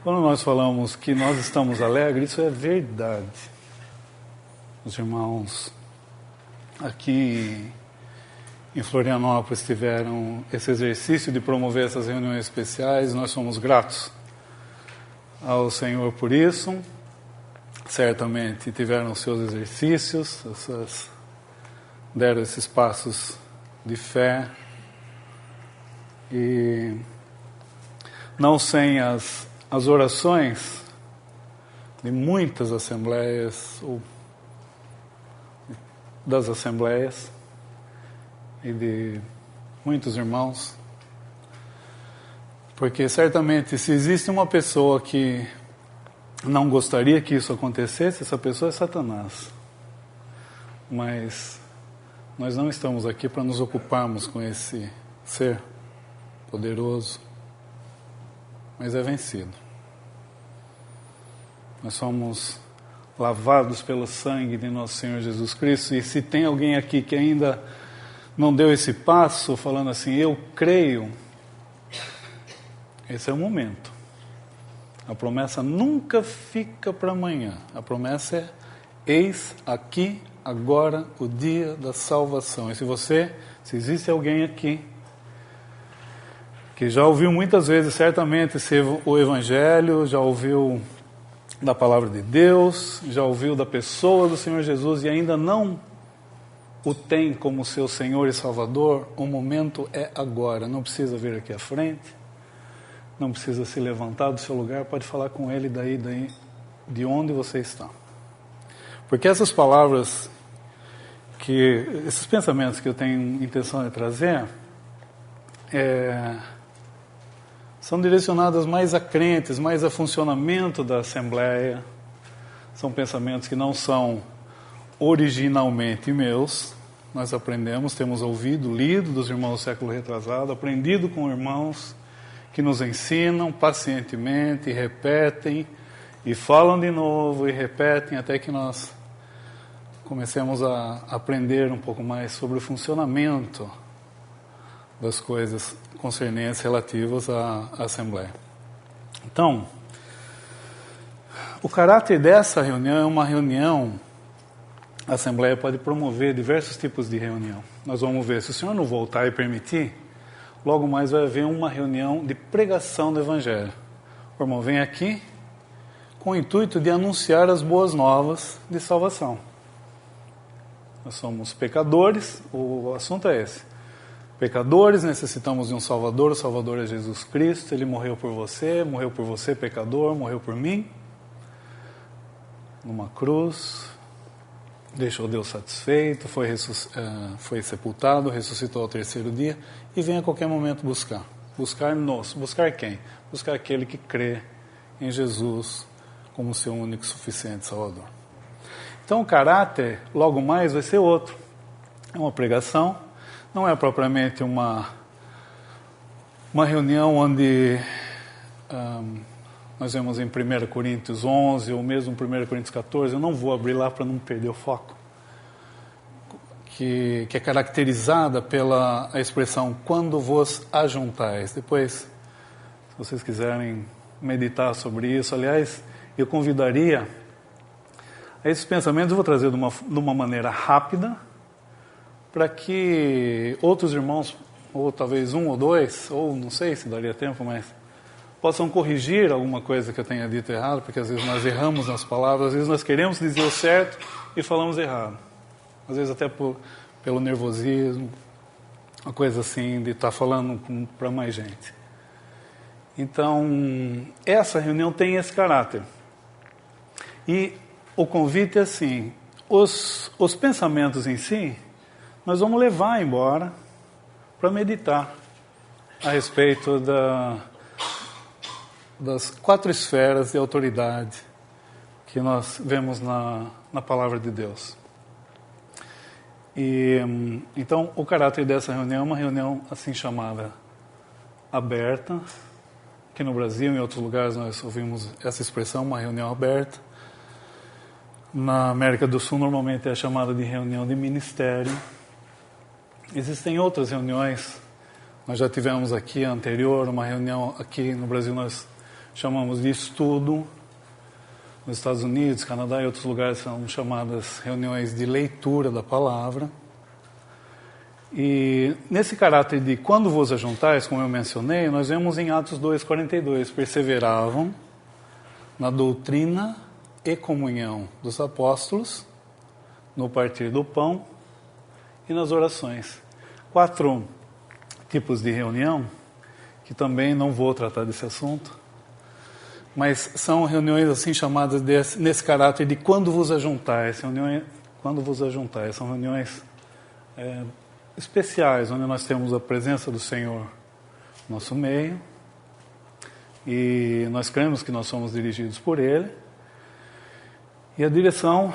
Quando nós falamos que nós estamos alegres, isso é verdade. Os irmãos aqui em Florianópolis tiveram esse exercício de promover essas reuniões especiais. Nós somos gratos ao Senhor por isso. Certamente tiveram seus exercícios, deram esses passos de fé. E não sem as orações de muitas assembleias, ou das assembleias, e de muitos irmãos, porque certamente se existe uma pessoa que não gostaria que isso acontecesse, essa pessoa é Satanás. Mas nós não estamos aqui para nos ocuparmos com esse ser poderoso, mas é vencido. Nós somos lavados pelo sangue de nosso Senhor Jesus Cristo, e se tem alguém aqui que ainda não deu esse passo, falando assim, eu creio, esse é o momento. A promessa nunca fica para amanhã. A promessa é, eis aqui, agora, o dia da salvação. E se existe alguém aqui que já ouviu muitas vezes, certamente, o Evangelho, já ouviu da Palavra de Deus, já ouviu da pessoa do Senhor Jesus e ainda não o tem como seu Senhor e Salvador, o momento é agora. Não precisa vir aqui à frente, não precisa se levantar do seu lugar, pode falar com Ele daí, de onde você está. Porque essas palavras, esses pensamentos que eu tenho intenção de trazer, são direcionadas mais a crentes, mais a funcionamento da Assembleia. São pensamentos que não são originalmente meus. Nós aprendemos, temos ouvido, lido dos irmãos do século retrasado, aprendido com irmãos que nos ensinam pacientemente, e repetem, e falam de novo, e repetem, até que nós comecemos a aprender um pouco mais sobre o funcionamento das coisas concernentes relativas à Assembleia. Então, o caráter dessa reunião é uma reunião. A Assembleia pode promover diversos tipos de reunião. Nós vamos ver, se o Senhor não voltar e permitir, logo mais vai haver uma reunião de pregação do Evangelho. O irmão vem aqui com o intuito de anunciar as boas novas de salvação. Nós somos pecadores, o assunto é esse. Pecadores, necessitamos de um Salvador, o Salvador é Jesus Cristo, Ele morreu por você, pecador, morreu por mim, numa cruz, deixou Deus satisfeito, foi sepultado, ressuscitou ao terceiro dia, e vem a qualquer momento buscar. Buscar quem? Buscar aquele que crê em Jesus como seu único e suficiente Salvador. Então o caráter, logo mais, vai ser outro. É uma pregação, não é propriamente uma reunião onde nós vemos em 1 Coríntios 11, ou mesmo 1 Coríntios 14, eu não vou abrir lá para não perder o foco, que é caracterizada pela a expressão, quando vos ajuntais. Depois, se vocês quiserem meditar sobre isso, aliás, eu convidaria a esses pensamentos, eu vou trazer de uma maneira rápida, para que outros irmãos, ou talvez um ou dois, ou não sei se daria tempo, mas possam corrigir alguma coisa que eu tenha dito errado, porque às vezes nós erramos nas palavras, às vezes nós queremos dizer o certo e falamos errado. Às vezes até pelo nervosismo, uma coisa assim de estar falando para mais gente. Então, essa reunião tem esse caráter. E o convite é assim, os pensamentos em si, nós vamos levar embora para meditar a respeito das 4 esferas de autoridade que nós vemos na Palavra de Deus. E então o caráter dessa reunião é uma reunião assim chamada aberta, que no Brasil e em outros lugares nós ouvimos essa expressão, uma reunião aberta. Na América do Sul normalmente é chamada de reunião de ministério. Existem outras reuniões, nós já tivemos aqui a anterior, uma reunião aqui no Brasil nós chamamos de estudo. Nos Estados Unidos, Canadá e outros lugares são chamadas reuniões de leitura da palavra. E nesse caráter de quando vos ajuntais, como eu mencionei, nós vemos em Atos 2,42, perseveravam na doutrina e comunhão dos apóstolos, no partir do pão e nas orações. 4 tipos de reunião, que também não vou tratar desse assunto, mas são reuniões assim chamadas nesse caráter de quando vos ajuntais. Quando vos ajuntais, são reuniões especiais, onde nós temos a presença do Senhor no nosso meio, e nós cremos que nós somos dirigidos por Ele, e a direção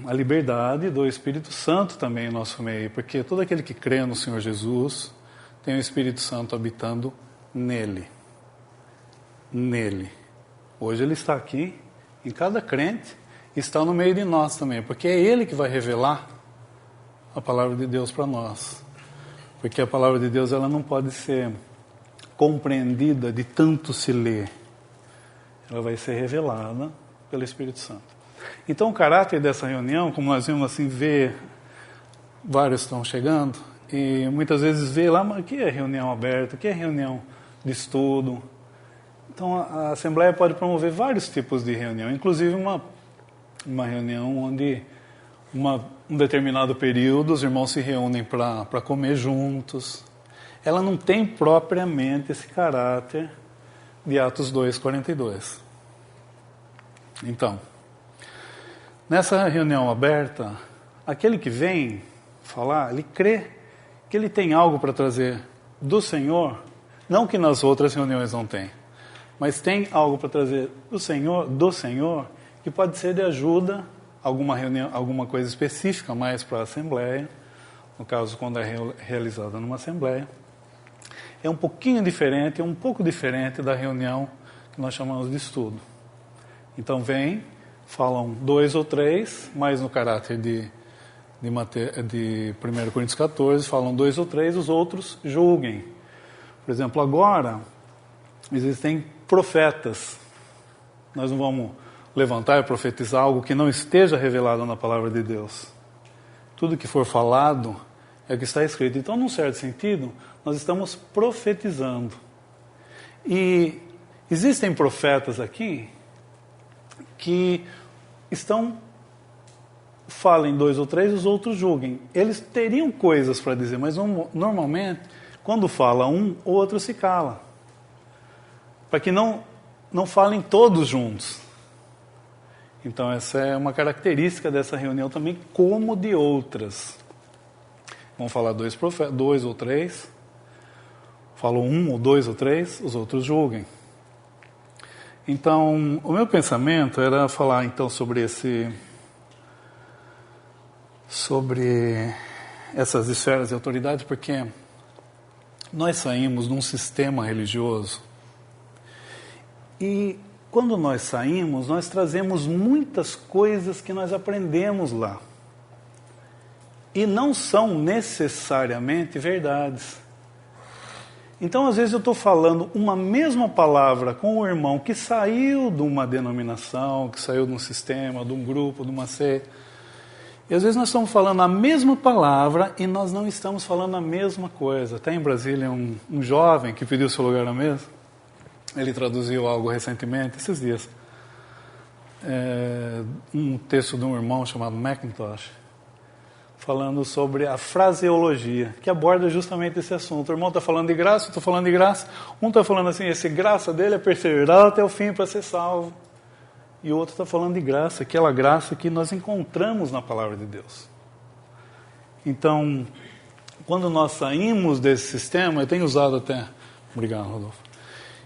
a liberdade do Espírito Santo também em nosso meio, porque todo aquele que crê no Senhor Jesus tem o Espírito Santo habitando nele. Hoje Ele está aqui, em cada crente, e está no meio de nós também, porque é Ele que vai revelar a palavra de Deus para nós. Porque a palavra de Deus ela não pode ser compreendida de tanto se ler. Ela vai ser revelada pelo Espírito Santo. Então o caráter dessa reunião, como nós vimos assim, ver vários estão chegando, e muitas vezes vê lá, mas o que é reunião aberta, o que é reunião de estudo? Então a Assembleia pode promover vários tipos de reunião, inclusive uma reunião onde um determinado período os irmãos se reúnem para comer juntos. Ela não tem propriamente esse caráter de Atos 2,42. Então, nessa reunião aberta, aquele que vem falar, ele crê que ele tem algo para trazer do Senhor, não que nas outras reuniões não tem, mas tem algo para trazer do Senhor, que pode ser de ajuda, alguma reunião, alguma coisa específica mais para a Assembleia, no caso quando é realizada numa Assembleia. É um pouquinho diferente, é um pouco diferente da reunião que nós chamamos de estudo. Então falam 2 ou 3, mais no caráter de 1 Coríntios 14, falam 2 ou 3, os outros julguem. Por exemplo, agora existem profetas. Nós não vamos levantar e profetizar algo que não esteja revelado na palavra de Deus. Tudo que for falado é o que está escrito. Então, num certo sentido, nós estamos profetizando. E existem profetas aqui que falem 2 ou 3, os outros julguem. Eles teriam coisas para dizer, mas normalmente, quando fala um, o outro se cala. Para que não falem todos juntos. Então essa é uma característica dessa reunião também, como de outras. Vão falar 2 ou 3, falam 1 ou 2 ou 3, os outros julguem. Então, o meu pensamento era falar então sobre essas esferas de autoridade, porque nós saímos de um sistema religioso e quando nós saímos, nós trazemos muitas coisas que nós aprendemos lá. E não são necessariamente verdades. Então, às vezes eu estou falando uma mesma palavra com o irmão que saiu de uma denominação, que saiu de um sistema, de um grupo, de uma seita. E às vezes nós estamos falando a mesma palavra e nós não estamos falando a mesma coisa. Até em Brasília, um jovem que pediu seu lugar na mesa, ele traduziu algo recentemente, esses dias, um texto de um irmão chamado McIntosh, falando sobre a fraseologia, que aborda justamente esse assunto. O irmão está falando de graça, eu estou falando de graça. Um está falando assim, esse graça dele é perseverar até o fim para ser salvo. E o outro está falando de graça, aquela graça que nós encontramos na palavra de Deus. Então, quando nós saímos desse sistema, eu tenho usado até... Obrigado, Rodolfo.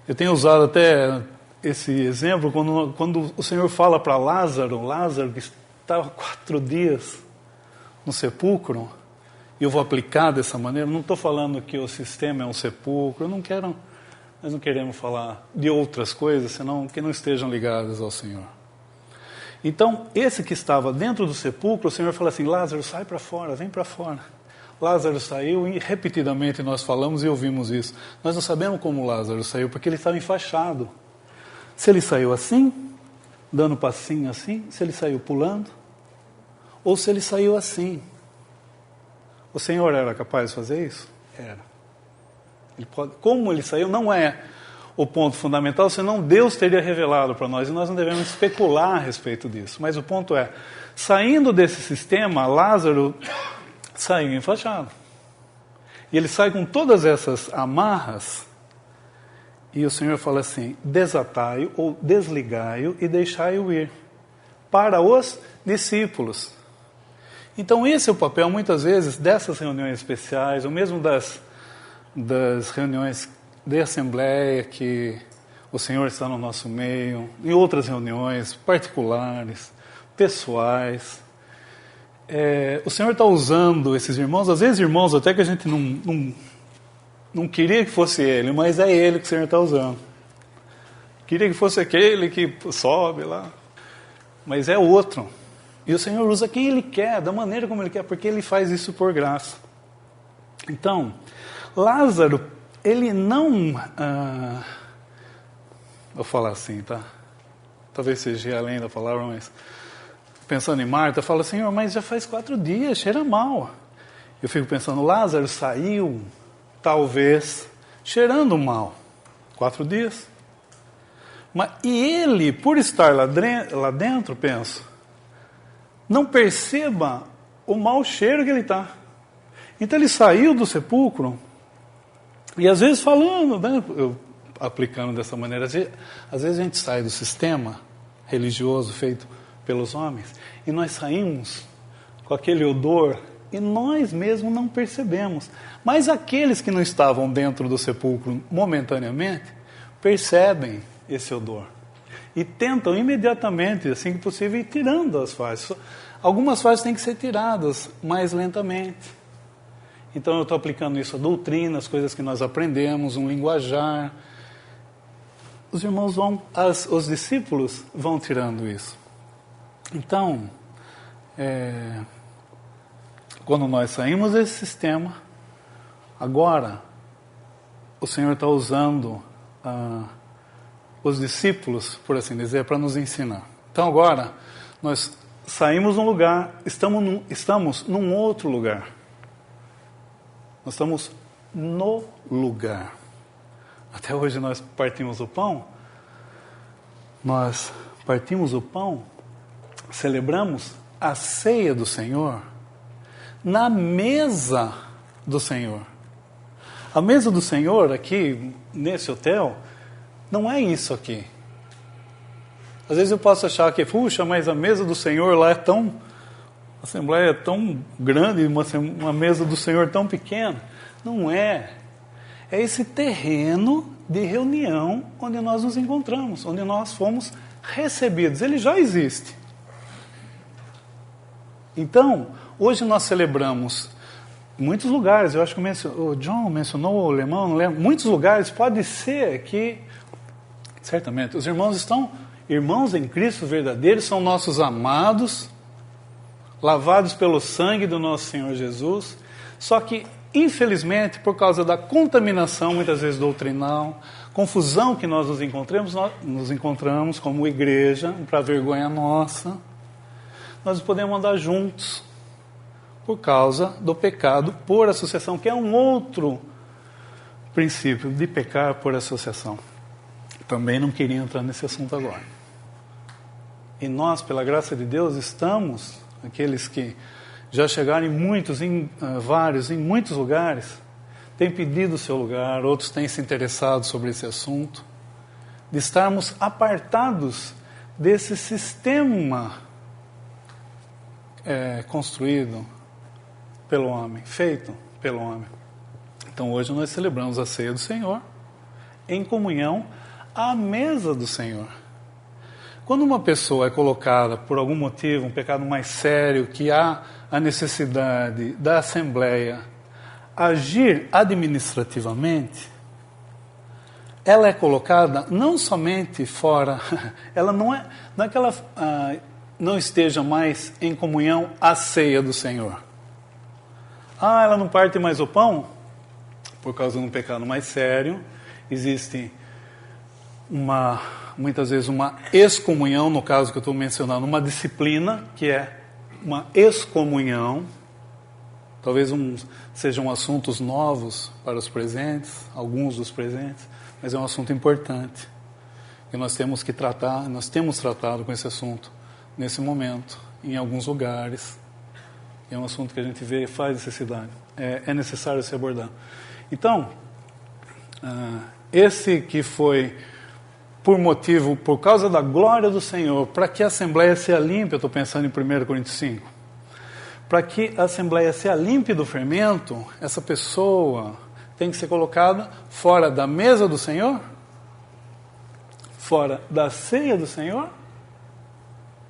Eu tenho usado até esse exemplo quando o Senhor fala para Lázaro que estava 4 dias no sepulcro, e eu vou aplicar dessa maneira. Não estou falando que o sistema é um sepulcro, nós não queremos falar de outras coisas, senão que não estejam ligadas ao Senhor. Então, esse que estava dentro do sepulcro, o Senhor fala assim, Lázaro, sai para fora, vem para fora. Lázaro saiu e repetidamente nós falamos e ouvimos isso. Nós não sabemos como Lázaro saiu, porque ele estava enfaixado. Se ele saiu assim, dando passinho assim, se ele saiu pulando, ou se ele saiu assim. O Senhor era capaz de fazer isso? Era. Como ele saiu não é o ponto fundamental, senão Deus teria revelado para nós, e nós não devemos especular a respeito disso. Mas o ponto é, saindo desse sistema, Lázaro saiu enfaixado. E ele sai com todas essas amarras, e o Senhor fala assim, desatai-o ou desligai-o e deixai-o ir para os discípulos. Então esse é o papel, muitas vezes, dessas reuniões especiais, ou mesmo das reuniões de assembleia, que o Senhor está no nosso meio, em outras reuniões particulares, pessoais. O Senhor está usando esses irmãos, às vezes irmãos até que a gente não queria que fosse ele, mas é ele que o Senhor está usando. Queria que fosse aquele que sobe lá, mas é outro. E o Senhor usa quem Ele quer, da maneira como Ele quer, porque Ele faz isso por graça. Então, Lázaro, ele não... vou falar assim, tá? Talvez seja além da palavra, mas... Pensando em Marta, fala, Senhor, mas já faz 4 dias, cheira mal. Eu fico pensando, Lázaro saiu, talvez, cheirando mal. 4 dias. E ele, por estar lá dentro, penso... não perceba o mau cheiro que ele está. Então ele saiu do sepulcro, e às vezes falando, né, aplicando dessa maneira, às vezes a gente sai do sistema religioso feito pelos homens, e nós saímos com aquele odor, e nós mesmos não percebemos. Mas aqueles que não estavam dentro do sepulcro momentaneamente, percebem esse odor. E tentam imediatamente, assim que possível, ir tirando as faixas. Algumas faixas têm que ser tiradas mais lentamente. Então eu estou aplicando isso à doutrina, as coisas que nós aprendemos, um linguajar. Os irmãos os discípulos vão tirando isso. Então, quando nós saímos desse sistema, agora o Senhor está usando os discípulos, por assim dizer, para nos ensinar. Então agora, nós saímos de um lugar, estamos num outro lugar. Nós estamos no lugar. Até hoje nós partimos o pão, celebramos a ceia do Senhor na mesa do Senhor. A mesa do Senhor aqui, nesse hotel, não é isso aqui. Às vezes eu posso achar que, puxa, mas a mesa do Senhor lá a Assembleia é tão grande, uma mesa do Senhor tão pequena. Não é. É esse terreno de reunião onde nós nos encontramos, onde nós fomos recebidos. Ele já existe. Então, hoje nós celebramos muitos lugares, eu acho que o John mencionou, o alemão, não lembro, muitos lugares, pode ser que, certamente, os irmãos em Cristo verdadeiros, são nossos amados, lavados pelo sangue do nosso Senhor Jesus, só que, infelizmente, por causa da contaminação, muitas vezes doutrinal, confusão que nós nos encontramos como igreja, para vergonha nossa, nós podemos andar juntos, por causa do pecado por associação, que é um outro princípio de pecar por associação. Também não queria entrar nesse assunto agora. E nós, pela graça de Deus, estamos, aqueles que já chegaram em vários, em muitos lugares, têm pedido o seu lugar, outros têm se interessado sobre esse assunto, de estarmos apartados desse sistema construído pelo homem, feito pelo homem. Então hoje nós celebramos a ceia do Senhor em comunhão à mesa do Senhor. Quando uma pessoa é colocada por algum motivo, um pecado mais sério, que há a necessidade da Assembleia agir administrativamente, ela é colocada não somente fora, ela não é que ela não esteja mais em comunhão à ceia do Senhor. Ah, ela não parte mais o pão? Por causa de um pecado mais sério. Existe muitas vezes uma excomunhão, no caso que eu estou mencionando, uma disciplina que é uma excomunhão. Talvez sejam assuntos novos para os presentes, alguns dos presentes, mas é um assunto importante que nós temos que tratar. Nós temos tratado com esse assunto nesse momento, em alguns lugares. É um assunto que a gente vê e faz necessidade. É necessário se abordar. Então, esse que foi por causa da glória do Senhor, para que a Assembleia seja limpa, eu estou pensando em 1 Coríntios 5, para que a Assembleia seja limpa do fermento, essa pessoa tem que ser colocada fora da mesa do Senhor, fora da ceia do Senhor,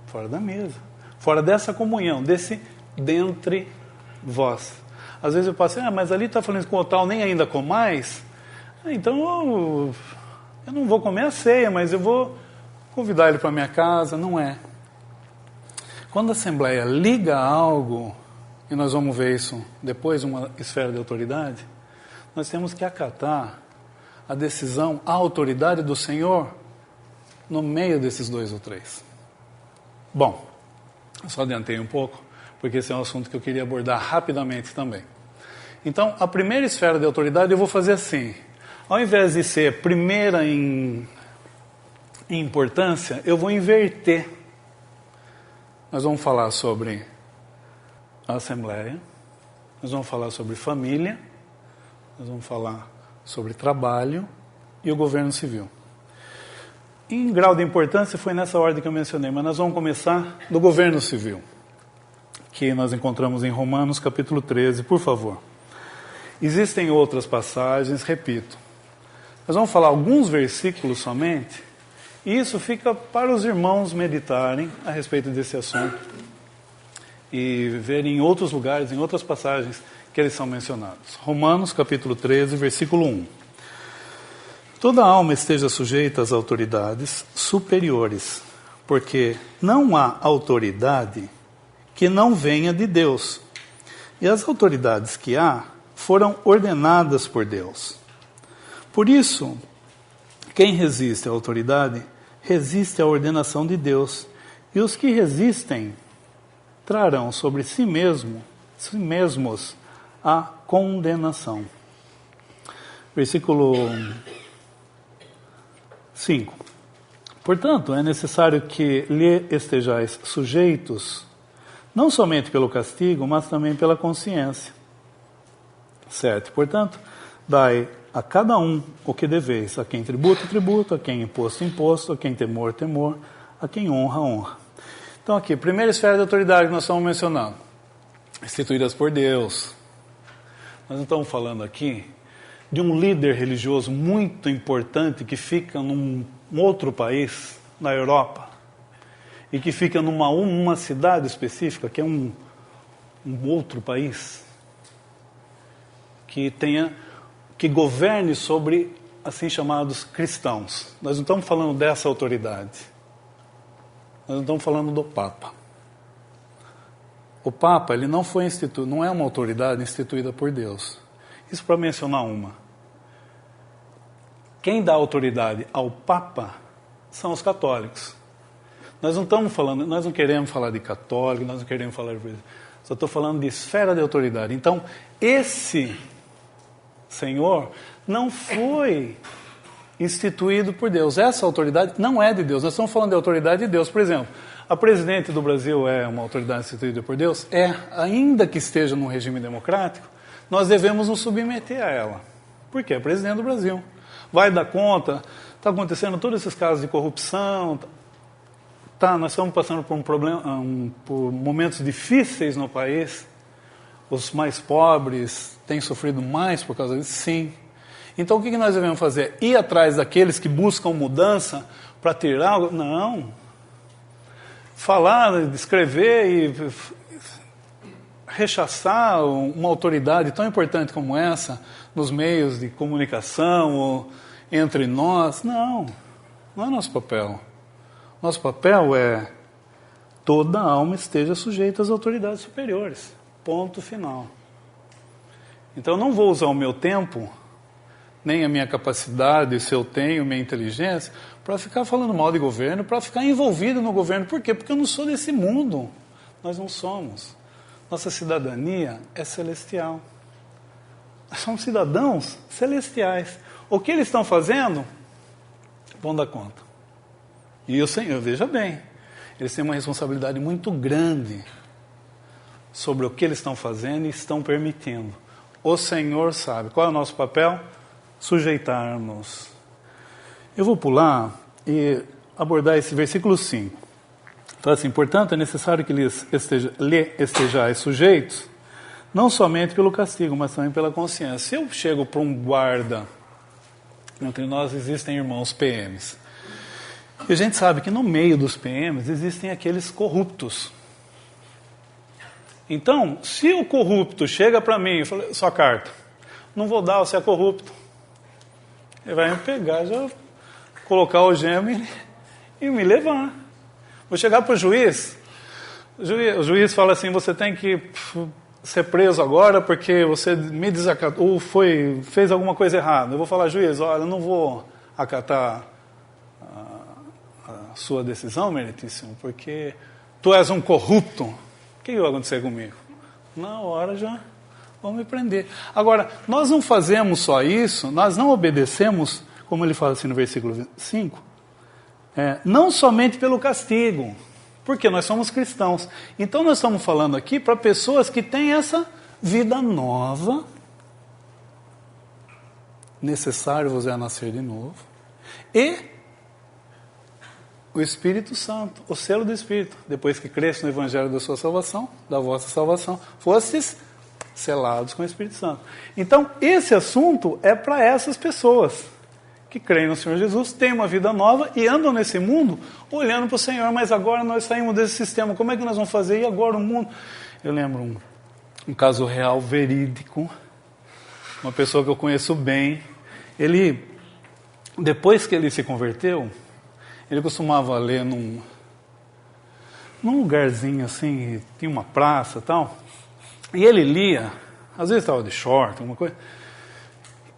fora da mesa, fora dessa comunhão, desse dentre vós. Às vezes eu passo, mas ali está falando com o tal, nem ainda comais. Então eu não vou comer a ceia, mas eu vou convidar ele para minha casa. Não é. Quando a Assembleia liga algo, e nós vamos ver isso depois, uma esfera de autoridade, nós temos que acatar a decisão, a autoridade do Senhor no meio desses 2 ou 3. Bom, eu só adiantei um pouco, porque esse é um assunto que eu queria abordar rapidamente também. Então, a primeira esfera de autoridade eu vou fazer assim. Ao invés de ser primeira em importância, eu vou inverter. Nós vamos falar sobre a Assembleia, nós vamos falar sobre família, nós vamos falar sobre trabalho e o governo civil. Em grau de importância foi nessa ordem que eu mencionei, mas nós vamos começar do governo civil, que nós encontramos em Romanos capítulo 13, por favor. Existem outras passagens, repito. Nós vamos falar alguns versículos somente, e isso fica para os irmãos meditarem a respeito desse assunto e verem em outros lugares, em outras passagens que eles são mencionados. Romanos capítulo 13, versículo 1. Toda alma esteja sujeita às autoridades superiores, porque não há autoridade que não venha de Deus, e as autoridades que há foram ordenadas por Deus. Por isso, quem resiste à autoridade, resiste à ordenação de Deus, e os que resistem trarão sobre si mesmos a condenação. Versículo 5. Portanto, é necessário que lhe estejais sujeitos, não somente pelo castigo, mas também pela consciência. 7. Portanto, dai a cada um o que deveis, a quem tributo, tributo, a quem imposto, imposto, a quem temor, temor, a quem honra, honra. Então aqui, primeira esfera de autoridade que nós estamos mencionando, instituídas por Deus. Nós não estamos falando aqui de um líder religioso muito importante que fica num outro país, na Europa, e que fica numa cidade específica, que é um outro país, que governe sobre assim chamados cristãos. Nós não estamos falando dessa autoridade. Nós não estamos falando do Papa. O Papa, ele não foi instituído, não é uma autoridade instituída por Deus. Isso para mencionar uma. Quem dá autoridade ao Papa são os católicos. Nós não estamos falando, nós não queremos falar de católico, nós não queremos falar de... Só estou falando de esfera de autoridade. Então, esse Senhor não foi instituído por Deus. Essa autoridade não é de Deus. Nós estamos falando de autoridade de Deus. Por exemplo, a presidente do Brasil é uma autoridade instituída por Deus? É, ainda que esteja num regime democrático, nós devemos nos submeter a ela. Por quê? É presidente do Brasil. Vai dar conta, está acontecendo todos esses casos de corrupção, nós estamos passando por por momentos difíceis no país, os mais pobres têm sofrido mais por causa disso, sim. Então o que nós devemos fazer? Ir atrás daqueles que buscam mudança para tirar algo? Não. Falar, escrever e rechaçar uma autoridade tão importante como essa nos meios de comunicação ou entre nós, não é nosso papel. Nosso papel é toda alma esteja sujeita às autoridades superiores. Ponto final. Então eu não vou usar o meu tempo, nem a minha capacidade, se eu tenho, minha inteligência, para ficar falando mal de governo, para ficar envolvido no governo. Por quê? Porque eu não sou desse mundo. Nós não somos. Nossa cidadania é celestial. Nós somos cidadãos celestiais. O que eles estão fazendo? Vão dar conta. E o Senhor, veja bem, eles têm uma responsabilidade muito grande sobre o que eles estão fazendo e estão permitindo. O Senhor sabe. Qual é o nosso papel? Sujeitar-nos. Eu vou pular e abordar esse versículo 5. Então, assim, portanto, é necessário que lhe estejais sujeitos, não somente pelo castigo, mas também pela consciência. Se eu chego para um guarda, entre nós existem irmãos PMs, e a gente sabe que no meio dos PMs existem aqueles corruptos. Então, se o corrupto chega para mim e fala, sua carta, não vou dar, você é corrupto. Ele vai me pegar, já colocar o gemo e me levar. Vou chegar para o juiz, o juiz fala assim, você tem que ser preso agora porque você me desacatou, ou fez alguma coisa errada. Eu vou falar, juiz, olha, eu não vou acatar a sua decisão, meritíssimo, porque tu és um corrupto. O que vai acontecer comigo? Na hora já vão me prender. Agora, nós não fazemos só isso, nós não obedecemos, como ele fala assim no versículo 5, não somente pelo castigo, porque nós somos cristãos. Então nós estamos falando aqui para pessoas que têm essa vida nova, necessário vos é nascer de novo, e o Espírito Santo, o selo do Espírito, depois que cresce no Evangelho da sua salvação, da vossa salvação, fostes selados com o Espírito Santo. Então, esse assunto é para essas pessoas que creem no Senhor Jesus, têm uma vida nova e andam nesse mundo olhando para o Senhor, mas agora nós saímos desse sistema, como é que nós vamos fazer? E agora o mundo? Eu lembro um caso real, verídico, uma pessoa que eu conheço bem, ele, depois que ele se converteu, ele costumava ler num lugarzinho assim, tinha uma praça e tal, e ele lia, às vezes estava de short, alguma coisa,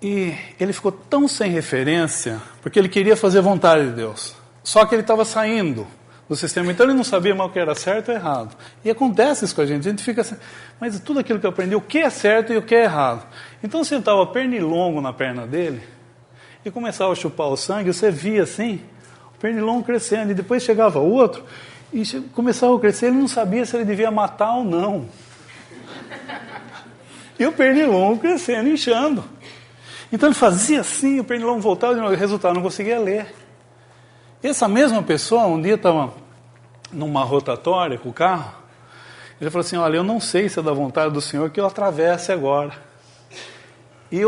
e ele ficou tão sem referência, porque ele queria fazer a vontade de Deus, só que ele estava saindo do sistema, então ele não sabia mais o que era certo ou errado. E acontece isso com a gente fica assim, mas tudo aquilo que eu aprendi, o que é certo e o que é errado. Então sentava pernilongo na perna dele, e começava a chupar o sangue, você via assim, o pernilongo crescendo, e depois chegava outro, e começava a crescer, ele não sabia se ele devia matar ou não. E o pernilongo crescendo, inchando. Então ele fazia assim, o pernilongo voltava, e o resultado não conseguia ler. Essa mesma pessoa, um dia estava numa rotatória com o carro, ele falou assim, olha, eu não sei se é da vontade do Senhor que eu atravesse agora. E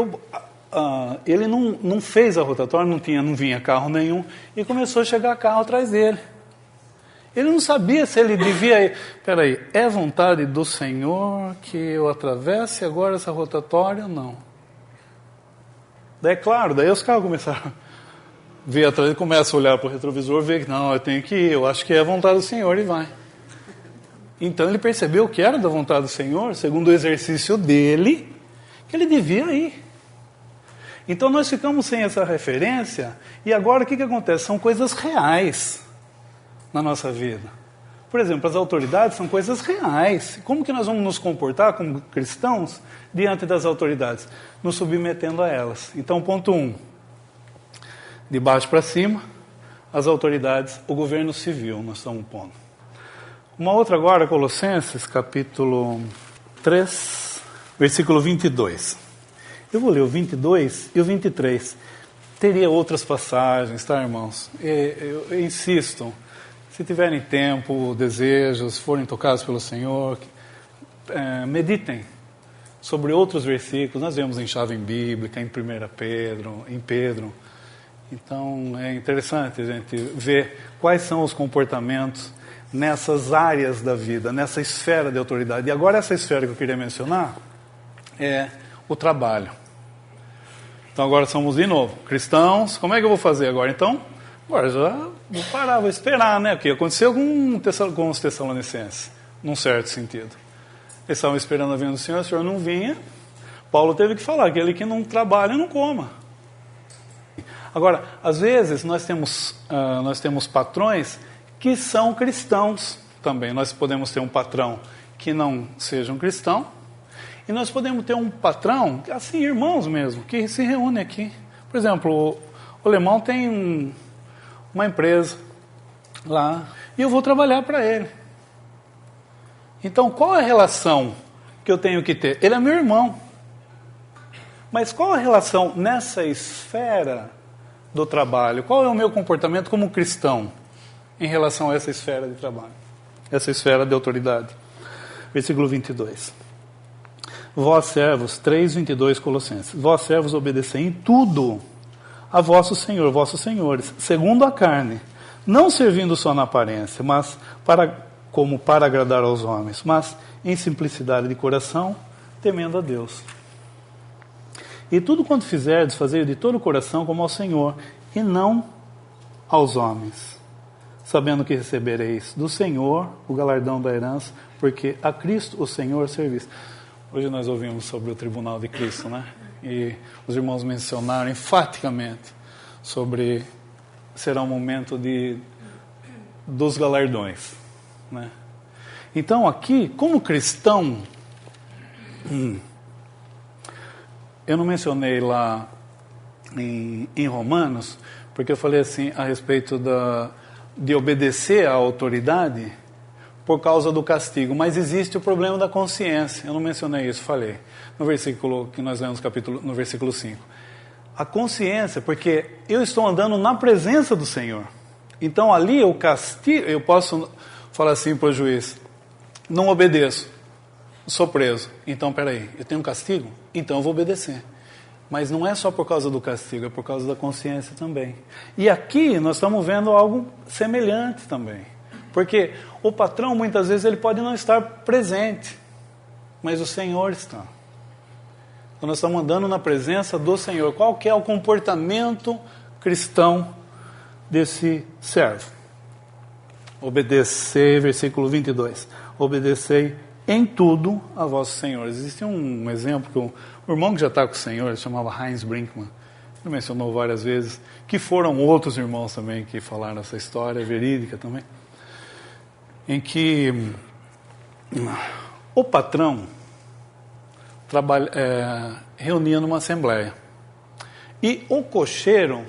ele não fez a rotatória, não vinha carro nenhum, e começou a chegar carro atrás dele. Ele não sabia se ele devia ir. Peraí, é vontade do Senhor que eu atravesse agora essa rotatória ou não? Daí, claro, daí os carros começaram a ver atrás, ele começa a olhar para o retrovisor, ver que não, eu tenho que ir, eu acho que é a vontade do Senhor, e vai. Então ele percebeu que era da vontade do Senhor, segundo o exercício dele, que ele devia ir. Então nós ficamos sem essa referência, e agora o que acontece? São coisas reais na nossa vida. Por exemplo, as autoridades são coisas reais. Como que nós vamos nos comportar como cristãos diante das autoridades? Nos submetendo a elas. Então, ponto 1. De baixo para cima, as autoridades, o governo civil, nós estamos pondo. Uma outra agora, Colossenses, capítulo 3, versículo 22. Eu vou ler o 22 e o 23. Teria outras passagens, tá, irmãos? Eu insisto, se tiverem tempo, desejos, forem tocados pelo Senhor, meditem sobre outros versículos. Nós vemos em chave bíblica, em 1 Pedro, em Pedro. Então é interessante a gente ver quais são os comportamentos nessas áreas da vida, nessa esfera de autoridade. E agora essa esfera que eu queria mencionar é o trabalho. Então agora somos de novo cristãos. Como é que eu vou fazer agora? Então, agora já vou parar, vou esperar, né? O que aconteceu com os Tessalonicenses, num certo sentido. Eles estavam esperando a vinda do Senhor, o Senhor não vinha. Paulo teve que falar, aquele que não trabalha, não coma. Agora, às vezes, nós temos patrões que são cristãos também. Nós podemos ter um patrão que não seja um cristão, e nós podemos ter um patrão, assim, irmãos mesmo, que se reúnem aqui. Por exemplo, o alemão tem uma empresa lá, e eu vou trabalhar para ele. Então, qual é a relação que eu tenho que ter? Ele é meu irmão. Mas qual a relação nessa esfera do trabalho? Qual é o meu comportamento como cristão em relação a essa esfera de trabalho? Essa esfera de autoridade. Versículo 22. Vós servos, 3:22 Colossenses. Vós servos obedecei em tudo a vosso Senhor, vossos senhores, segundo a carne, não servindo só na aparência, mas como para agradar aos homens, mas em simplicidade de coração, temendo a Deus. E tudo quanto fizerdes, fazei de todo o coração como ao Senhor, e não aos homens, sabendo que recebereis do Senhor o galardão da herança, porque a Cristo o Senhor servis. Hoje nós ouvimos sobre o tribunal de Cristo, né? E os irmãos mencionaram enfaticamente sobre será um momento dos galardões, né? Então aqui, como cristão, eu não mencionei lá em Romanos, porque eu falei assim a respeito de obedecer à autoridade por causa do castigo, mas existe o problema da consciência. Eu não mencionei isso, falei no versículo que nós lemos no versículo 5. A consciência, porque eu estou andando na presença do Senhor. Então ali eu castigo, eu posso falar assim para o juiz: não obedeço, sou preso. Então, peraí, eu tenho um castigo? Então eu vou obedecer. Mas não é só por causa do castigo, é por causa da consciência também. E aqui nós estamos vendo algo semelhante também. Porque o patrão, muitas vezes, ele pode não estar presente, mas o Senhor está. Então nós estamos andando na presença do Senhor. Qual que é o comportamento cristão desse servo? Obedecei, versículo 22. Obedecei em tudo a vossos senhores. Existe um exemplo que o irmão que já está com o Senhor, ele chamava Heinz Brinkmann, ele mencionou várias vezes, que foram outros irmãos também que falaram essa história, verídica também, em que o patrão reunia numa assembleia. E o cocheiro,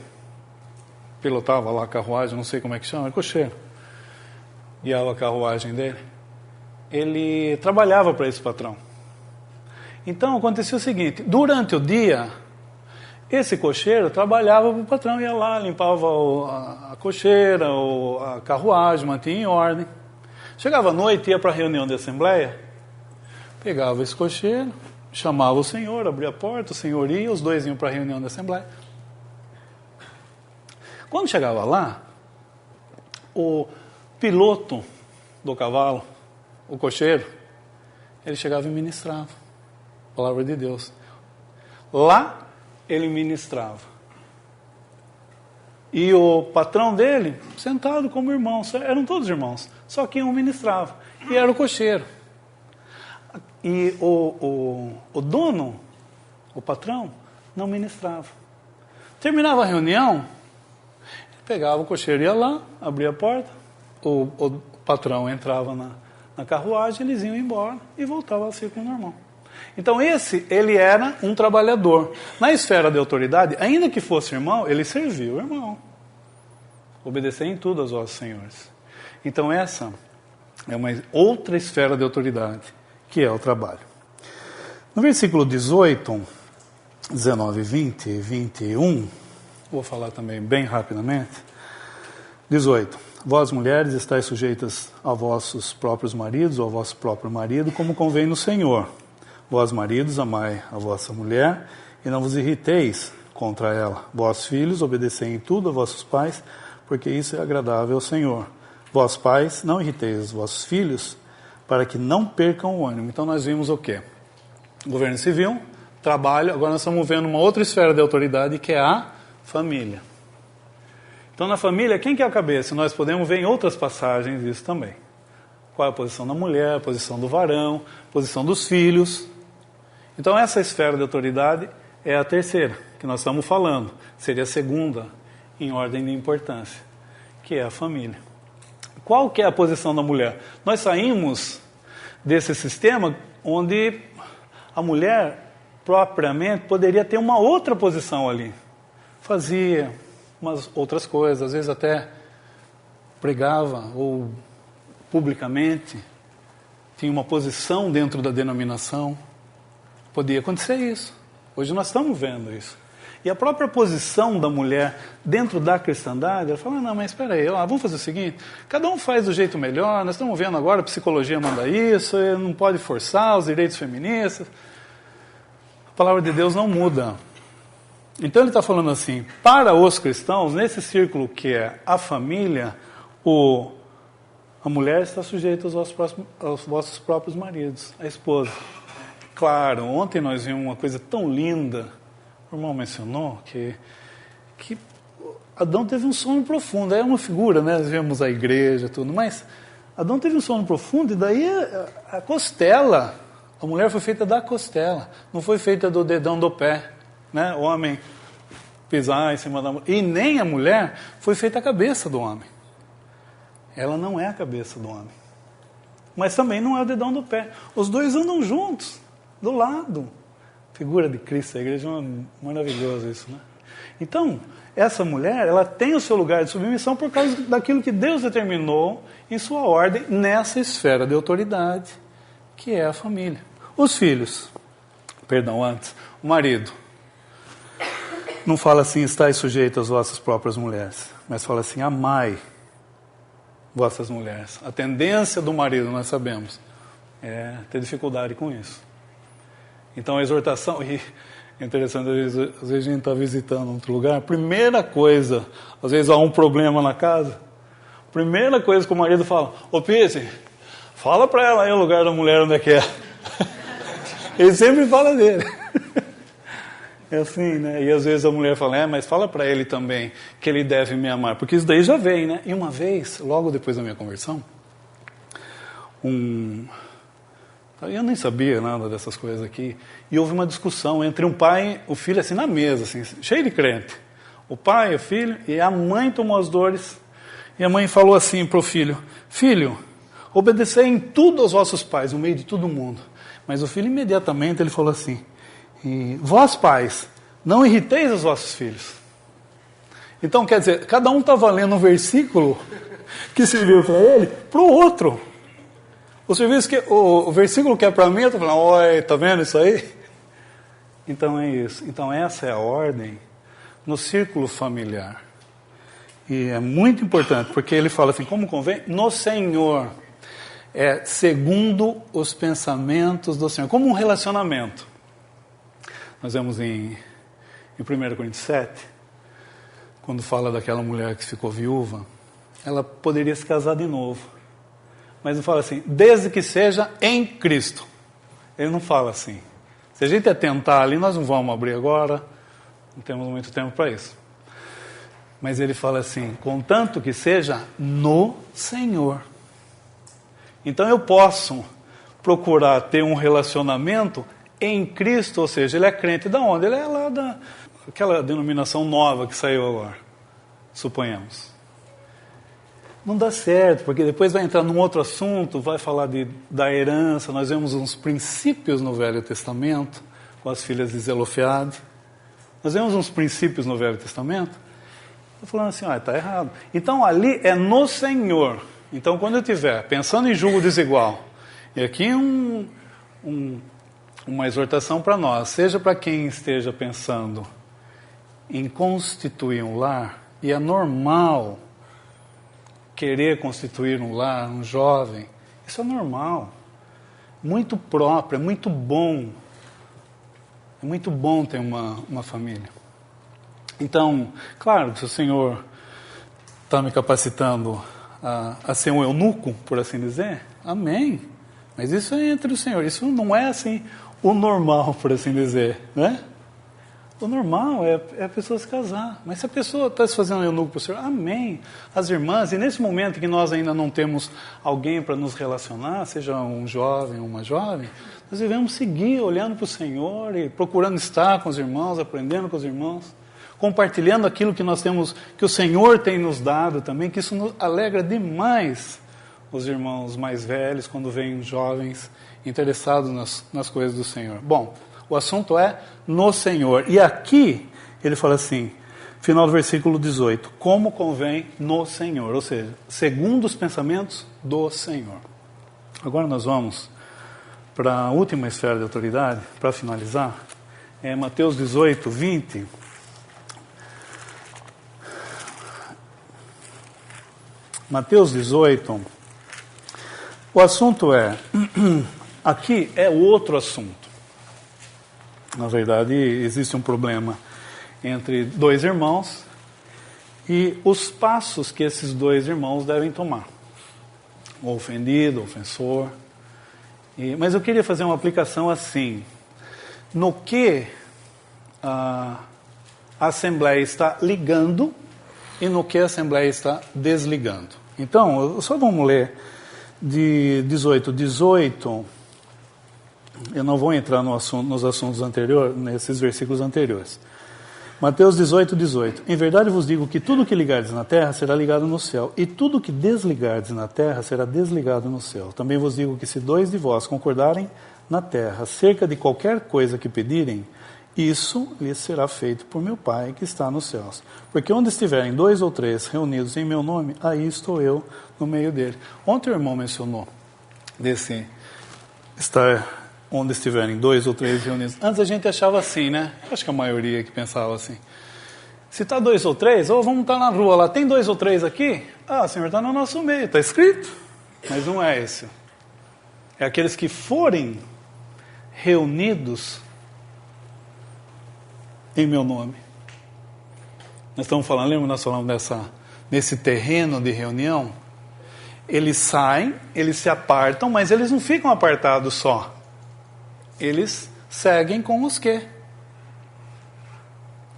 pilotava lá a carruagem, não sei como é que chama, é cocheiro, guiava a carruagem dele, ele trabalhava para esse patrão. Então acontecia o seguinte: durante o dia, esse cocheiro trabalhava para o patrão, ia lá, limpava a cocheira, a carruagem, mantinha em ordem. Chegava à noite, ia para a reunião de assembleia, pegava esse cocheiro, chamava o senhor, abria a porta, o senhor ia, os dois iam para a reunião da assembleia. Quando chegava lá, o piloto do cavalo, o cocheiro, ele chegava e ministrava a palavra de Deus. Lá ele ministrava. E o patrão dele, sentado como irmão, eram todos irmãos, só que um ministrava, e era o cocheiro. E o dono, o patrão, não ministrava. Terminava a reunião, ele pegava o cocheiro, ia lá, abria a porta, o patrão entrava na carruagem, eles iam embora e voltava a ser como normal. Então ele era um trabalhador. Na esfera de autoridade, ainda que fosse irmão, ele serviu o irmão. Obedecer em tudo aos vossos senhores. Então essa é uma outra esfera de autoridade, que é o trabalho. No versículo 18, 19, 20 e 21, vou falar também bem rapidamente. 18. Vós, mulheres, estáis sujeitas a vossos próprios maridos, ou ao vosso próprio marido, como convém no Senhor. Vós, maridos, amai a vossa mulher, e não vos irriteis contra ela. Vós, filhos, obedecei em tudo a vossos pais, porque isso é agradável ao Senhor. Vós, pais, não irriteis os vossos filhos, para que não percam o ânimo. Então nós vimos o quê? Governo civil, trabalho, agora nós estamos vendo uma outra esfera de autoridade, que é a família. Então, na família, quem que é a cabeça? Nós podemos ver em outras passagens isso também. Qual é a posição da mulher, a posição do varão, a posição dos filhos. Então essa esfera de autoridade é a terceira, que nós estamos falando. Seria a segunda em ordem de importância, que é a família. Qual que é a posição da mulher? Nós saímos desse sistema onde a mulher propriamente poderia ter uma outra posição ali. Fazia umas outras coisas, às vezes até pregava ou publicamente tinha uma posição dentro da denominação. Podia acontecer isso. Hoje nós estamos vendo isso. E a própria posição da mulher dentro da cristandade, ela fala, não, mas espera aí, vamos fazer o seguinte, cada um faz do jeito melhor, nós estamos vendo agora, a psicologia manda isso, não pode forçar os direitos feministas. A palavra de Deus não muda. Então ele está falando assim, para os cristãos, nesse círculo que é a família, a mulher está sujeita aos vossos próprios maridos, a esposa. Claro, ontem nós vimos uma coisa tão linda. O irmão mencionou que Adão teve um sono profundo. É uma figura, né? Nós vemos a igreja e tudo, mas Adão teve um sono profundo e daí a costela, a mulher foi feita da costela, não foi feita do dedão do pé, né? O homem pisar em cima da mulher. E nem a mulher foi feita a cabeça do homem. Ela não é a cabeça do homem. Mas também não é o dedão do pé. Os dois andam juntos, do lado. Figura de Cristo, a igreja é maravilhoso isso, né? Então, essa mulher, ela tem o seu lugar de submissão por causa daquilo que Deus determinou em sua ordem nessa esfera de autoridade, que é a família. Os filhos, o marido, não fala assim, estáis sujeitos às vossas próprias mulheres, mas fala assim, amai vossas mulheres. A tendência do marido, nós sabemos, é ter dificuldade com isso. Então a exortação, e é interessante, às vezes a gente está visitando outro lugar, primeira coisa, às vezes há um problema na casa, primeira coisa que o marido fala, ô Pisse, fala para ela aí o lugar da mulher onde é que é. Ele sempre fala dele. É assim, né? E às vezes a mulher fala, mas fala para ele também que ele deve me amar, porque isso daí já vem, né? E uma vez, logo depois da minha conversão, eu nem sabia nada dessas coisas aqui. E houve uma discussão entre um pai e o filho, assim, na mesa, assim, cheio de crente. O pai, o filho, e a mãe tomou as dores. E a mãe falou assim para o filho, filho, obedecei em tudo aos vossos pais, no meio de todo mundo. Mas o filho imediatamente, ele falou assim, vós pais, não irriteis os vossos filhos. Então, quer dizer, cada um estava lendo um versículo que serviu para ele, para o outro. O versículo que é para mim, eu estou falando, oi, está vendo isso aí? Então é isso. Então essa é a ordem no círculo familiar. E é muito importante, porque ele fala assim, como convém? No Senhor. É segundo os pensamentos do Senhor. Como um relacionamento. Nós vemos em 1 Coríntios 7, quando fala daquela mulher que ficou viúva, ela poderia se casar de novo. Mas não fala assim, desde que seja em Cristo. Ele não fala assim. Se a gente atentar ali, nós não vamos abrir agora, não temos muito tempo para isso. Mas ele fala assim, contanto que seja no Senhor. Então eu posso procurar ter um relacionamento em Cristo, ou seja, ele é crente de onde? Ele é lá daquela denominação nova que saiu agora, suponhamos. Não dá certo, porque depois vai entrar num outro assunto, vai falar da herança. Nós vemos uns princípios no Velho Testamento, com as filhas de Zelofeade. Nós vemos uns princípios no Velho Testamento. Estou falando assim, está errado. Então ali é no Senhor. Então quando eu estiver pensando em julgo desigual, e aqui uma exortação para nós, seja para quem esteja pensando em constituir um lar, e é normal querer constituir um lar, um jovem, isso é normal, muito próprio, é muito bom ter uma família. Então, claro, se o Senhor está me capacitando a ser um eunuco, por assim dizer, amém, mas isso é entre o Senhor, isso não é assim o normal, por assim dizer, né? O normal é a pessoa se casar. Mas se a pessoa está se fazendo eunuco para o Senhor, amém. As irmãs, e nesse momento que nós ainda não temos alguém para nos relacionar, seja um jovem ou uma jovem, Nós devemos seguir olhando para o Senhor e procurando estar com os irmãos, aprendendo com os irmãos, compartilhando aquilo que nós temos, que o Senhor tem nos dado também, que isso nos alegra demais os irmãos mais velhos, quando vêm jovens interessados nas coisas do Senhor. Bom, o assunto é no Senhor. E aqui ele fala assim, final do versículo 18, como convém no Senhor, ou seja, segundo os pensamentos do Senhor. Agora nós vamos para a última esfera de autoridade, para finalizar, é Mateus 18, 20. Mateus 18, o assunto aqui é outro assunto. Na verdade, existe um problema entre dois irmãos e os passos que esses dois irmãos devem tomar. O ofendido, o ofensor. Mas eu queria fazer uma aplicação assim, no que a Assembleia está ligando e no que a Assembleia está desligando. Então, só vamos ler de 18, eu não vou entrar nos assuntos anteriores, nesses versículos anteriores. Mateus 18, 18. Em verdade vos digo que tudo que ligardes na terra será ligado no céu, e tudo que desligardes na terra será desligado no céu. Também vos digo que se dois de vós concordarem na terra acerca de qualquer coisa que pedirem, isso lhes será feito por meu Pai que está nos céus. Porque onde estiverem 2 ou 3 reunidos em meu nome, aí estou eu no meio dele. Ontem o irmão mencionou desse estar onde estiverem 2 ou 3 reunidos. Antes a gente achava assim, né? Acho que a maioria que pensava assim. Se está 2 ou 3, ou vamos estar na rua lá, tem 2 ou 3 aqui? Ah, o Senhor está no nosso meio, está escrito. Mas não é esse. É aqueles que forem reunidos em meu nome. Nós estamos falando, lembra, nós falamos nesse terreno de reunião? Eles saem, eles se apartam, mas eles não ficam apartados só. Eles seguem com os que.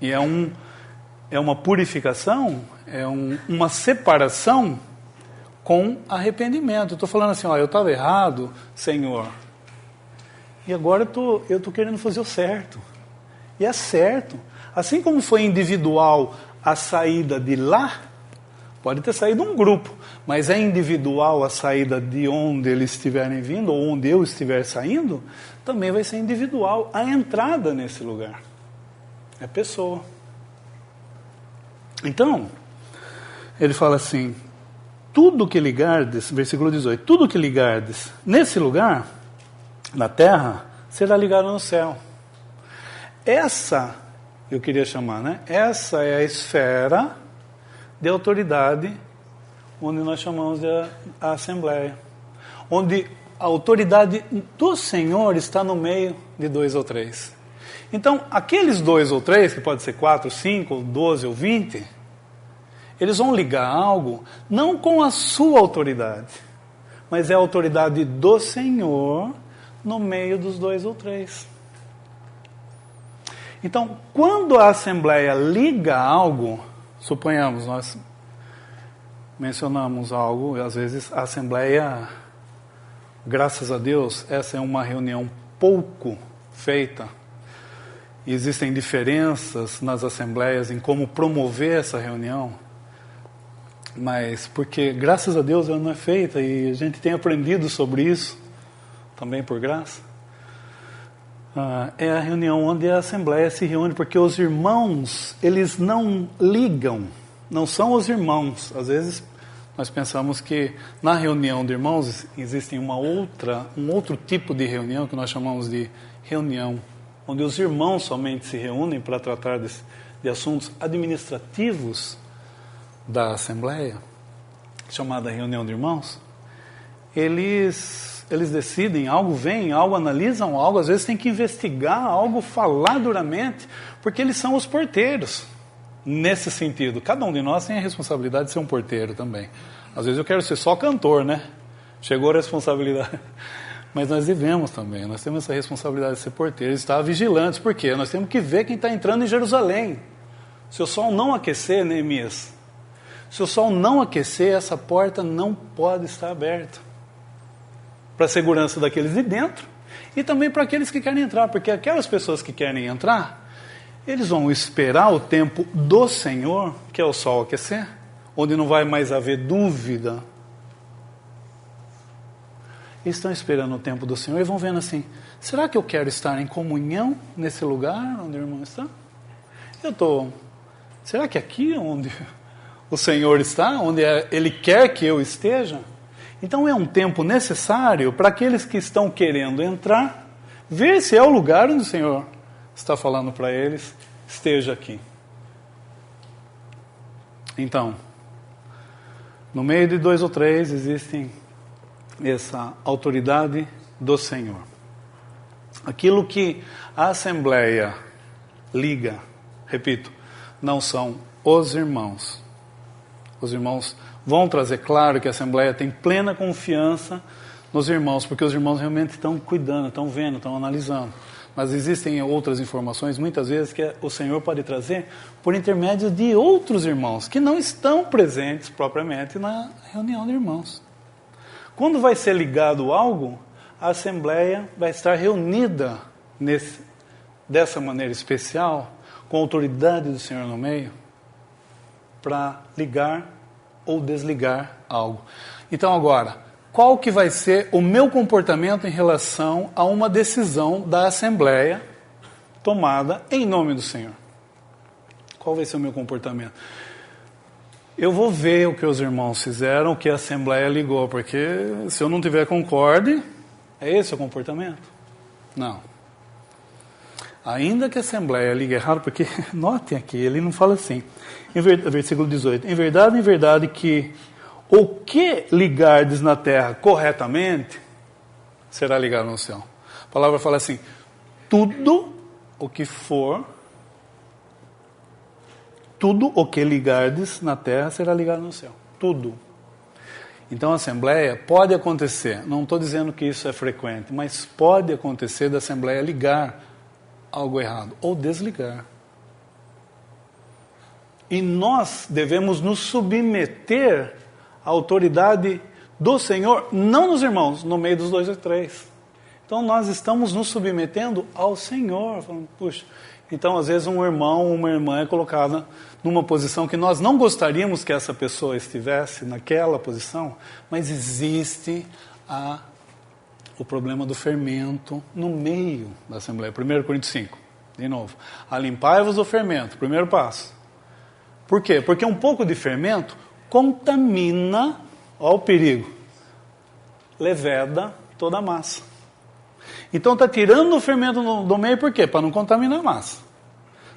E é uma purificação, uma separação com arrependimento. Eu estou falando assim, eu estava errado, Senhor. E agora eu estou querendo fazer o certo. E é certo. Assim como foi individual a saída de lá, pode ter saído um grupo, mas é individual a saída de onde eles estiverem vindo, ou onde eu estiver saindo, também vai ser individual a entrada nesse lugar. É pessoa. Então, ele fala assim, tudo que ligardes, versículo 18, tudo que ligardes nesse lugar, na terra, será ligado no céu. Essa, eu queria chamar, né? Essa é a esfera de autoridade onde nós chamamos de a Assembleia. Onde a autoridade do Senhor está no meio de 2 ou 3. Então, aqueles 2 ou 3, que pode ser 4, 5, 12 ou 20, eles vão ligar algo, não com a sua autoridade, mas é a autoridade do Senhor no meio dos 2 ou 3. Então, quando a Assembleia liga algo, suponhamos, nós mencionamos algo, e às vezes a Assembleia, graças a Deus, essa é uma reunião pouco feita. E existem diferenças nas Assembleias em como promover essa reunião, mas porque, graças a Deus, ela não é feita e a gente tem aprendido sobre isso, também por graça. É a reunião onde a Assembleia se reúne, porque os irmãos, eles não ligam, não são os irmãos. Às vezes nós pensamos que na reunião de irmãos existe um outro tipo de reunião que nós chamamos de reunião, onde os irmãos somente se reúnem para tratar de assuntos administrativos da Assembleia, chamada reunião de irmãos. Eles decidem algo, veem algo, analisam algo, às vezes tem que investigar algo, falar duramente, porque eles são os porteiros. Nesse sentido, cada um de nós tem a responsabilidade de ser um porteiro também. Às vezes eu quero ser só cantor, né? Chegou a responsabilidade. Mas nós vivemos também, nós temos essa responsabilidade de ser porteiros, estar vigilantes, porque nós temos que ver quem está entrando em Jerusalém. Se o sol não aquecer, Neemias, se o sol não aquecer, essa porta não pode estar aberta. Para a segurança daqueles de dentro e também para aqueles que querem entrar, porque aquelas pessoas que querem entrar, eles vão esperar o tempo do Senhor, que é o sol aquecer, onde não vai mais haver dúvida. Eles estão esperando o tempo do Senhor e vão vendo assim, será que eu quero estar em comunhão nesse lugar onde o irmão está? Será que é aqui onde o Senhor está, onde Ele quer que eu esteja? Então é um tempo necessário para aqueles que estão querendo entrar, ver se é o lugar onde o Senhor está falando para eles, esteja aqui. Então, no meio de 2 ou 3 existem essa autoridade do Senhor. Aquilo que a Assembleia liga, repito, não são os irmãos. Os irmãos vão trazer, claro que a Assembleia tem plena confiança nos irmãos, porque os irmãos realmente estão cuidando, estão vendo, estão analisando. Mas existem outras informações, muitas vezes, que o Senhor pode trazer por intermédio de outros irmãos, que não estão presentes propriamente na reunião de irmãos. Quando vai ser ligado algo, a Assembleia vai estar reunida dessa maneira especial, com a autoridade do Senhor no meio, para ligar ou desligar algo. Então agora, qual que vai ser o meu comportamento em relação a uma decisão da Assembleia tomada em nome do Senhor? Qual vai ser o meu comportamento? Eu vou ver o que os irmãos fizeram, o que a Assembleia ligou, porque se eu não tiver concorde, é esse o comportamento? Não. Ainda que a Assembleia ligue errado, porque notem aqui, ele não fala assim, versículo 18, em verdade que o que ligardes na terra corretamente, será ligado no céu. A palavra fala assim, tudo o que ligardes na terra será ligado no céu. Tudo. Então a Assembleia pode acontecer, não estou dizendo que isso é frequente, mas pode acontecer da Assembleia ligar algo errado, ou desligar. E nós devemos nos submeter à autoridade do Senhor, não nos irmãos, no meio dos 2 ou 3. Então nós estamos nos submetendo ao Senhor, falando, puxa, então às vezes um irmão ou uma irmã é colocada numa posição que nós não gostaríamos que essa pessoa estivesse naquela posição, mas existe o problema do fermento no meio da Assembleia. 1 Coríntios 5, de novo. Alimpai-vos do fermento, primeiro passo. Por quê? Porque um pouco de fermento contamina, ó o perigo, leveda toda a massa. Então está tirando o fermento do meio, por quê? Para não contaminar a massa.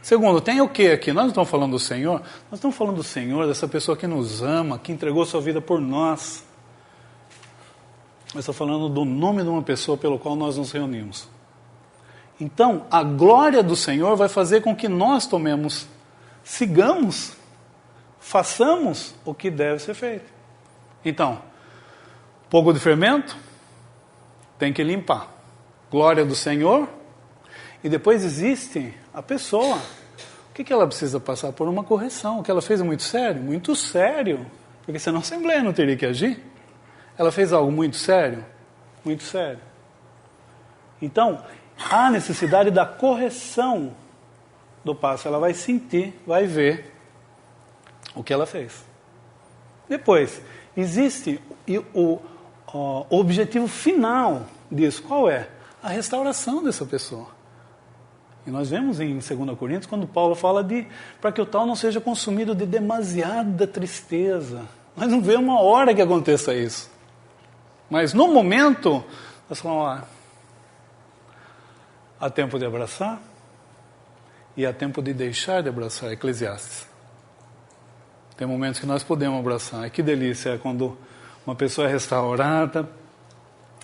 Segundo, tem o que aqui? Nós não estamos falando do Senhor, nós estamos falando do Senhor, dessa pessoa que nos ama, que entregou sua vida por nós. Nós estamos falando do nome de uma pessoa pelo qual nós nos reunimos. Então, a glória do Senhor vai fazer com que nós sigamos, façamos o que deve ser feito. Então, pouco de fermento, tem que limpar. Glória do Senhor, e depois existe a pessoa. O que ela precisa passar? Por uma correção. O que ela fez é muito sério? Muito sério. Porque senão a Assembleia não teria que agir. Ela fez algo muito sério? Muito sério. Então, há necessidade da correção do passo. Ela vai sentir, vai ver o que ela fez. Depois, existe o objetivo final disso. Qual é? A restauração dessa pessoa. E nós vemos em 2 Coríntios, quando Paulo fala para que o tal não seja consumido de demasiada tristeza. Nós não vemos uma hora que aconteça isso. Mas no momento, nós falamos, há tempo de abraçar e há tempo de deixar de abraçar. Eclesiastes. Tem momentos que nós podemos abraçar. E que delícia é quando uma pessoa é restaurada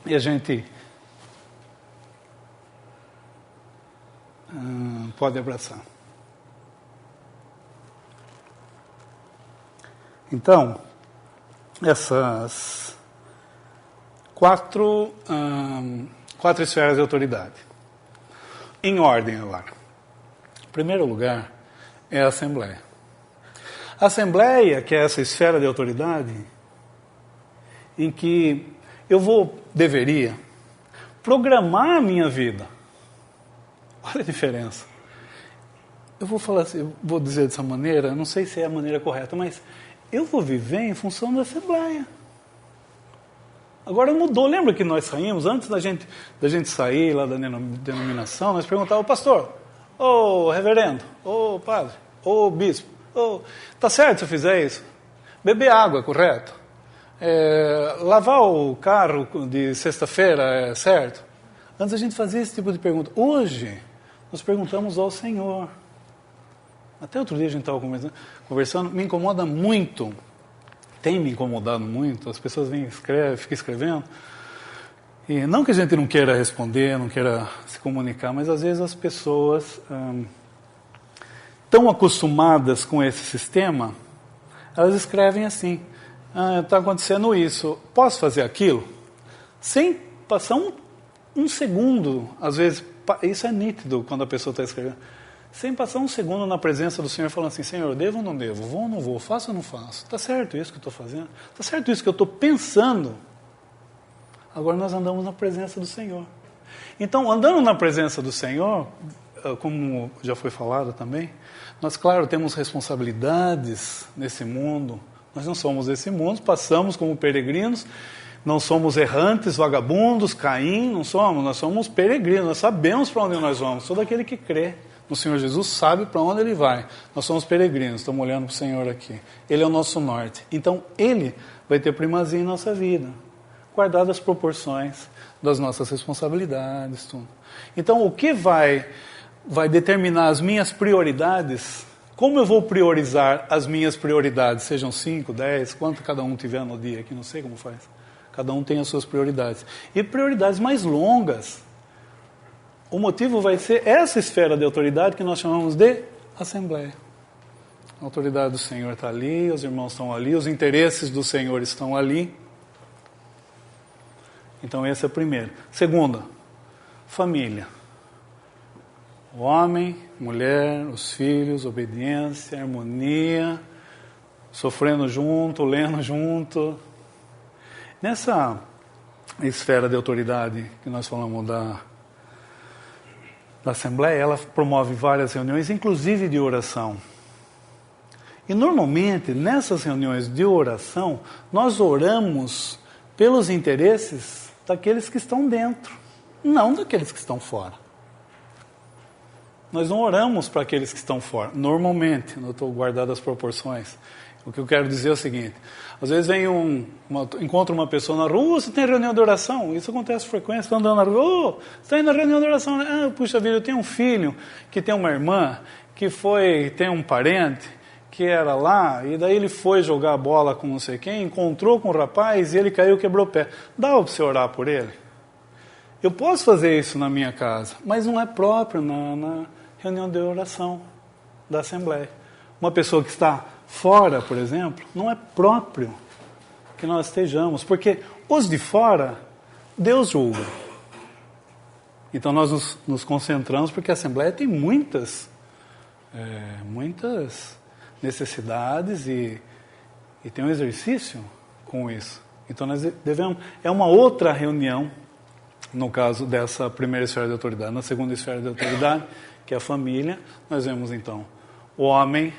e a gente pode abraçar. Então, essas quatro esferas de autoridade. Em ordem agora. Em primeiro lugar, é a Assembleia. A Assembleia, que é essa esfera de autoridade, em que deveria programar a minha vida. Olha a diferença. Eu vou falar assim, eu vou dizer dessa maneira, não sei se é a maneira correta, mas eu vou viver em função da Assembleia. Agora mudou, lembra que nós saímos, antes da gente sair lá da denominação, nós perguntávamos, pastor, ô reverendo, ô padre, ô bispo, tá certo se eu fizer isso? Beber água, correto? Lavar o carro de sexta-feira é certo? Antes a gente fazia esse tipo de pergunta. Hoje, nós perguntamos ao Senhor. Até outro dia a gente estava conversando, me incomoda muito, tem me incomodado muito, as pessoas vêm e ficam escrevendo, e não que a gente não queira responder, não queira se comunicar, mas às vezes as pessoas tão acostumadas com esse sistema, elas escrevem assim, está acontecendo isso, posso fazer aquilo? Sem passar um segundo, às vezes, isso é nítido quando a pessoa está escrevendo, sem passar um segundo na presença do Senhor, falando assim, Senhor, devo ou não devo? Vou ou não vou? Faço ou não faço? Está certo isso que eu estou fazendo? Está certo isso que eu estou pensando? Agora nós andamos na presença do Senhor. Então, andando na presença do Senhor, como já foi falado também, nós, claro, temos responsabilidades nesse mundo. Nós não somos desse mundo, passamos como peregrinos, não somos errantes, vagabundos, Caim, não somos, nós somos peregrinos, nós sabemos para onde nós vamos. Todo aquele que crê no Senhor Jesus sabe para onde Ele vai. Nós somos peregrinos, estamos olhando para o Senhor aqui. Ele é o nosso norte. Então, Ele vai ter primazia em nossa vida, guardado as proporções das nossas responsabilidades. Tudo. Então, o que vai determinar as minhas prioridades, como eu vou priorizar as minhas prioridades, sejam 5, 10, quanto cada um tiver no dia aqui, não sei como faz. Cada um tem as suas prioridades. E prioridades mais longas. O motivo vai ser essa esfera de autoridade que nós chamamos de Assembleia. A autoridade do Senhor está ali, os irmãos estão ali, os interesses do Senhor estão ali. Então esse é o primeiro. Segunda, família. O homem, mulher, os filhos, obediência, harmonia, sofrendo junto, lendo junto. Nessa esfera de autoridade que nós falamos da Assembleia, ela promove várias reuniões, inclusive de oração. E normalmente, nessas reuniões de oração, nós oramos pelos interesses daqueles que estão dentro, não daqueles que estão fora. Nós não oramos para aqueles que estão fora, normalmente, não estou guardando as proporções. O que eu quero dizer é o seguinte, às vezes encontro uma pessoa na rua, você tem reunião de oração? Isso acontece com frequência, está andando na rua, você está indo na reunião de oração, né? Puxa vida, eu tenho um filho que tem uma irmã, tem um parente, que era lá, e daí ele foi jogar bola com não sei quem, encontrou com o rapaz, e ele caiu e quebrou o pé. Dá para você orar por ele? Eu posso fazer isso na minha casa, mas não é próprio na reunião de oração da Assembleia. Uma pessoa que está fora, por exemplo, não é próprio que nós estejamos, porque os de fora, Deus julga. Então nós nos concentramos, porque a Assembleia tem muitas necessidades e tem um exercício com isso. Então nós devemos, é uma outra reunião, no caso dessa primeira esfera de autoridade. Na segunda esfera de autoridade, que é a família, nós vemos então o homem,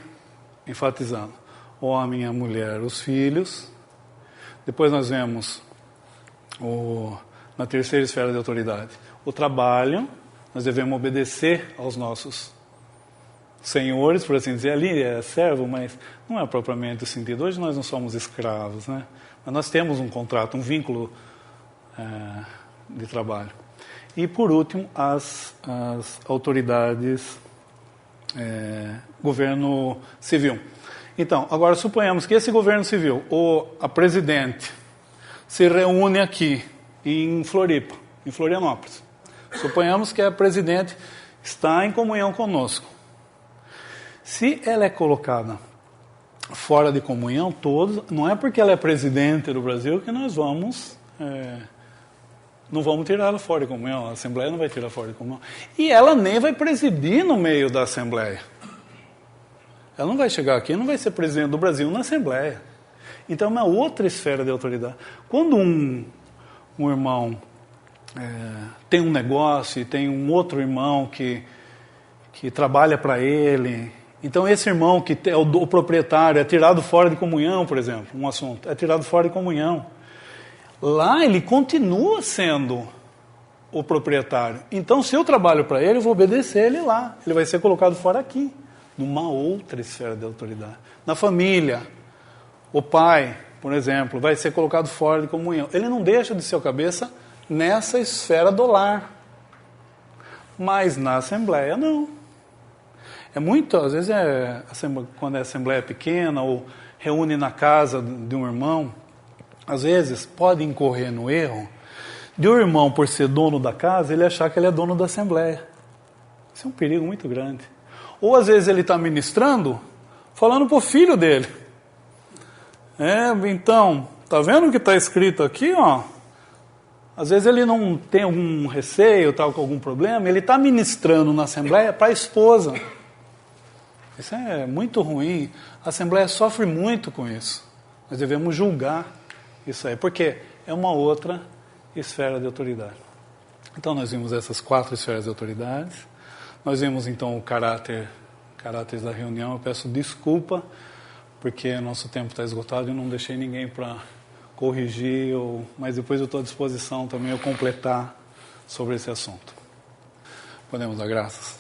enfatizando, o homem e a mulher, os filhos. Depois nós vemos na terceira esfera de autoridade, o trabalho. Nós devemos obedecer aos nossos senhores, por assim dizer. Ali é servo, mas não é propriamente o sentido. Hoje nós não somos escravos, né? Mas nós temos um contrato, um vínculo de trabalho. E por último, as autoridades, governo civil. Então, agora suponhamos que esse governo civil, ou a presidente, se reúne aqui em Floripa, em Florianópolis. Suponhamos que a presidente está em comunhão conosco. Se ela é colocada fora de comunhão, não é porque ela é presidente do Brasil que nós não vamos tirar ela fora de comunhão. A Assembleia não vai tirar fora de comunhão. E ela nem vai presidir no meio da Assembleia. Ela não vai chegar aqui, não vai ser presidente do Brasil na Assembleia. Então é uma outra esfera de autoridade. Quando um irmão tem um negócio e tem um outro irmão que trabalha para ele. Então esse irmão que é o proprietário é tirado fora de comunhão, por exemplo, um assunto, é tirado fora de comunhão. Lá ele continua sendo o proprietário. Então se eu trabalho para ele, eu vou obedecer ele lá. Ele vai ser colocado fora aqui, numa outra esfera de autoridade. Na família, o pai, por exemplo, vai ser colocado fora de comunhão. Ele não deixa de ser o cabeça nessa esfera do lar. Mas na assembleia, não. Às vezes, quando a assembleia é pequena ou reúne na casa de um irmão, às vezes pode incorrer no erro de o irmão, por ser dono da casa, ele achar que ele é dono da assembleia. Isso é um perigo muito grande. Ou às vezes ele está ministrando, falando para o filho dele. Então, tá vendo o que está escrito aqui, ó? Às vezes ele não tem algum receio, tal, com algum problema, ele está ministrando na assembleia para a esposa. Isso é muito ruim. A Assembleia sofre muito com isso. Nós devemos julgar isso aí, porque é uma outra esfera de autoridade. Então nós vimos essas 4 esferas de autoridades. Nós vimos então o caráteres da reunião. Eu peço desculpa, porque nosso tempo está esgotado e não deixei ninguém para corrigir, mas depois eu estou à disposição também a completar sobre esse assunto. Podemos dar graças.